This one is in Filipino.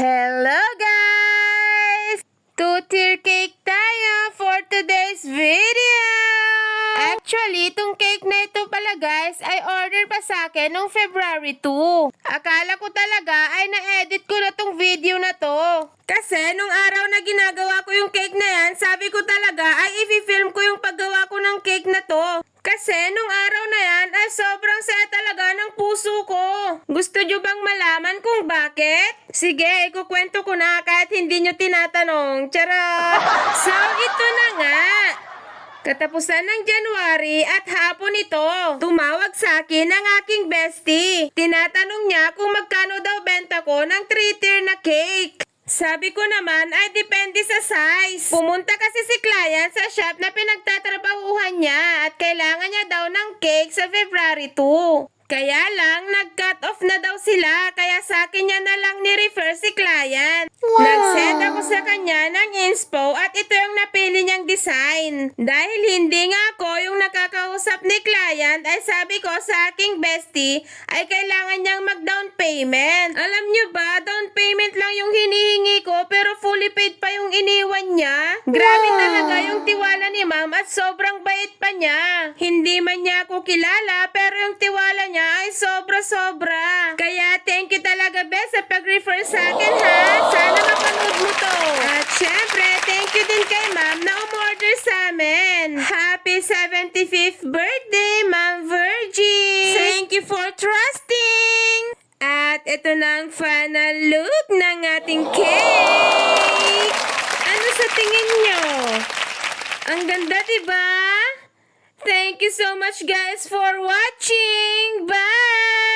Hello guys! Two-tier cake tayo for today's video! Actually, itong cake na ito pala guys ay order pa sa akin noong February 2. Akala ko talaga ay na-edit ko na tong video na to. Kasi nung araw na ginagawa ko yung cake na yan, sabi ko talaga ay i-film ko yung paggawa ko ng cake na to. Kasi nung araw na yan ay sobrang saya talaga ng puso ko. Gusto nyo bang malaman kung bakit? Sige, ikukwento ko na kahit hindi nyo tinatanong. Charot! So, ito na nga. Katapusan ng January at hapon ito, tumawag sa akin ang aking bestie. Tinatanong niya kung magkano daw benta ko ng 3-tier na cake. Sabi ko naman ay depende sa size. Pumunta kasi si client sa shop na pinagtatrabahuhan niya at kailangan niya daw ng cake sa February 2. Kaya lang, nag-cut off na daw sila, kaya sa akin niya na lang ni-refer si client. Wow. Nag-send ako sa kanya ng inspo at ito yung napili niyang design. Dahil hindi nga ako yung nakakausap ni client, ay sabi ko sa aking bestie, ay kailangan niyang mag-down payment. Alam niyo ba, down payment lang yung hinihingi ko, pero fully paid pa yung iniwan niya. Grabe talaga yung tiwala ni ma'am at sobrang bait pa niya. Hindi man niya ako kilala, pero yung tiwala niya ay sobra-sobra. Kaya thank you talaga, bes, sa pag-refer sa akin, ha? Sana mapanood mo to. At syempre, thank you din kay ma'am na umorder sa amin. Happy 75th birthday, Ma'am Virgie! Thank you for trusting! At ito na ang final look ng ating cake! Ano sa tingin nyo? Ang ganda, diba? Thank you so much guys for watching. Bye!